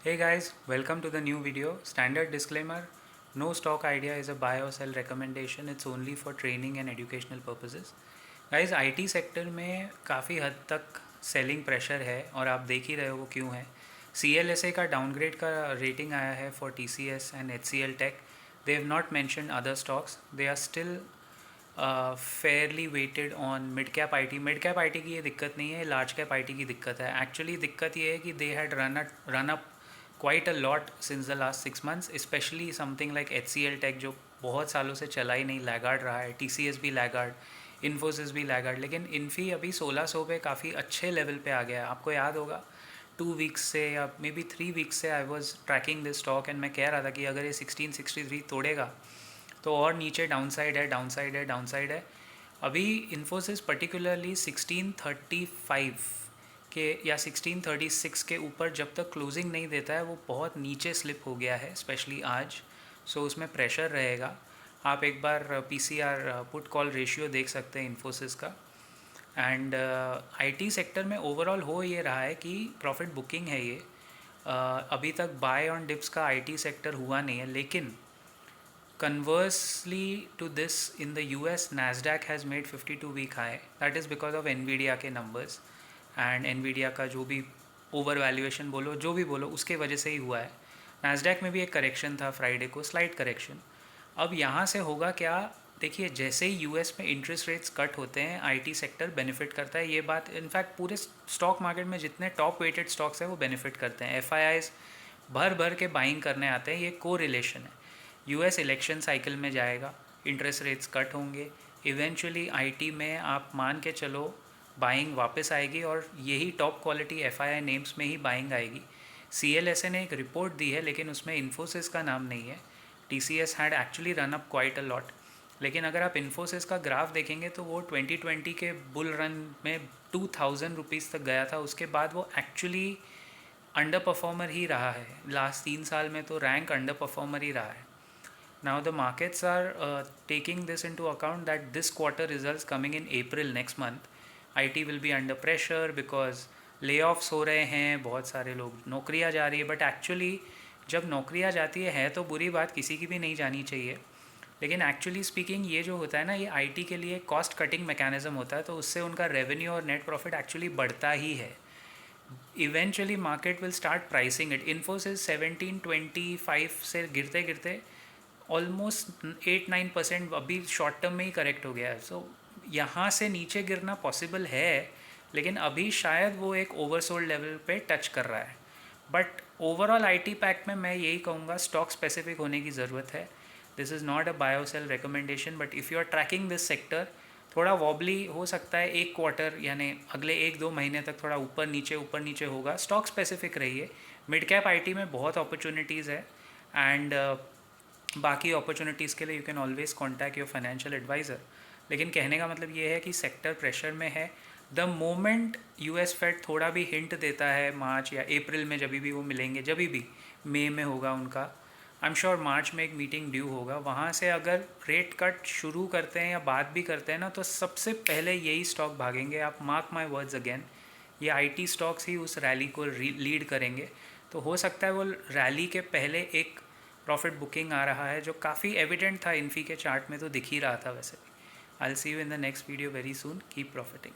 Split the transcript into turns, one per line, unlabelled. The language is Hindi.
Hey guys, welcome to the new video. Standard disclaimer, no stock idea is a buy or sell recommendation. It's only for training and educational purposes. Guys, IT sector में काफ़ी हद तक सेलिंग प्रेशर है और आप देख ही रहे हो वो क्यों है. CLSA का डाउनग्रेड का रेटिंग आया है for TCS and HCL tech. They have not mention other stocks. They are still fairly weighted on mid cap IT की ये दिक्कत नहीं है, लार्ज कैप आईटी की दिक्कत है. एक्चुअली दिक्कत ये है कि they had run up quite a lot since the last 6 months, specially something like HCL tech जो बहुत सालों से चला ही नहीं, लैगार्ड रहा है. TCS भी लैगार्ड, इन्फोसिस भी लैगार्ड, लेकिन इन्फी अभी 1600 पे काफ़ी अच्छे लेवल पे आ गया है. आपको याद होगा 2 वीक्स से या मे बी 3 वीक्स से I was tracking this stock and मैं कह रहा था कि अगर ये 1663 तोड़ेगा तो और नीचे डाउनसाइड है, डाउनसाइड है, डाउनसाइड है. अभी इन्फोसिस पर्टिकुलरली 1635 के या 1636 के ऊपर जब तक क्लोजिंग नहीं देता है वो बहुत नीचे स्लिप हो गया है, स्पेशली आज. सो उसमें प्रेशर रहेगा. आप एक बार PCR पुट कॉल रेशियो देख सकते हैं इन्फोसिस का. एंड IT सेक्टर में ओवरऑल हो ये रहा है कि प्रॉफिट बुकिंग है ये. अभी तक बाय ऑन डिप्स का IT सेक्टर हुआ नहीं है, लेकिन conversely to this, in the US Nasdaq has made 52-week high. That is because of Nvidia के numbers and Nvidia का जो भी ओवर वैल्यूएशन बोलो, जो भी बोलो, उसके वजह से ही हुआ है. Nasdaq में भी एक करेक्शन था फ्राइडे को, स्लाइट करेक्शन. अब यहाँ से होगा क्या? देखिए, जैसे ही US में इंटरेस्ट रेट्स कट होते हैं IT सेक्टर बेनिफिट करता है. ये बात इनफैक्ट पूरे स्टॉक मार्केट में जितने टॉप वेटेड स्टॉक्स हैं वो बेनिफिट करते हैं. FIIs भर भर के बाइंग करने आते हैं. ये को रिलेशन है. US इलेक्शन साइकिल में जाएगा, इंटरेस्ट रेट्स कट होंगे, इवेंचुअली IT में आप मान के चलो बाइंग वापस आएगी और यही टॉप क्वालिटी FII नेम्स में ही बाइंग आएगी. CLSA ने एक रिपोर्ट दी है लेकिन उसमें इन्फोसिस का नाम नहीं है. TCS had actually run up quite a lot, लेकिन अगर आप इन्फोसिस का ग्राफ देखेंगे तो वो 2020 के बुल रन में 2000 रुपीज़ तक गया था. उसके बाद वो एक्चुअली अंडर परफॉर्मर ही रहा है. लास्ट 3 साल में तो रैंक अंडर परफॉर्मर ही रहा है. Now the markets are taking this into account that this quarter results coming in April next month. IT will be under pressure because layoffs हो रहे हैं, बहुत सारे लोग नौकरियां जा रही है. बट एक्चुअली जब नौकरियां जाती है तो बुरी बात किसी की भी नहीं जानी चाहिए. लेकिन एक्चुअली स्पीकिंग ये जो होता है ना, ये IT के लिए कॉस्ट कटिंग मैकेनिज्म होता है, तो उससे उनका रेवेन्यू और नेट प्रॉफिट एक्चुअली बढ़ता ही है. Eventually market will start pricing it. Infosys 1725 से गिरते गिरते ऑलमोस्ट 8-9% अभी शॉर्ट टर्म में ही करेक्ट हो गया है. सो यहाँ से नीचे गिरना पॉसिबल है, लेकिन अभी शायद वो एक ओवरसोल्ड लेवल पे टच कर रहा है. बट ओवरऑल IT पैक में मैं यही कहूँगा, स्टॉक स्पेसिफिक होने की ज़रूरत है. This is not a buy or sell recommendation, but if you are tracking this sector, थोड़ा वॉबली हो सकता है. एक क्वार्टर यानी अगले 1-2 महीने तक थोड़ा ऊपर नीचे होगा. स्टॉक स्पेसिफिक रहिए. मिड कैप IT में बहुत अपॉर्चुनिटीज़ है एंड बाकी अपॉर्चुनिटीज़ के लिए you can always contact your financial advisor. लेकिन कहने का मतलब ये है कि सेक्टर प्रेशर में है. द मोमेंट US फेड थोड़ा भी हिंट देता है मार्च या अप्रैल में, जब भी वो मिलेंगे, जब भी मई में होगा उनका, आई एम श्योर मार्च में एक मीटिंग ड्यू होगा, वहाँ से अगर रेट कट शुरू करते हैं या बात भी करते हैं ना, तो सबसे पहले यही स्टॉक भागेंगे. आप मार्क माई वर्ड्स अगेन, ये IT स्टॉक्स ही उस रैली को लीड करेंगे. तो हो सकता है वो रैली के पहले एक प्रॉफिट बुकिंग आ रहा है, जो काफ़ी एविडेंट था. इन्फी के चार्ट में तो दिख ही रहा था वैसे भी. I will see you in the next video very soon. Keep profiting.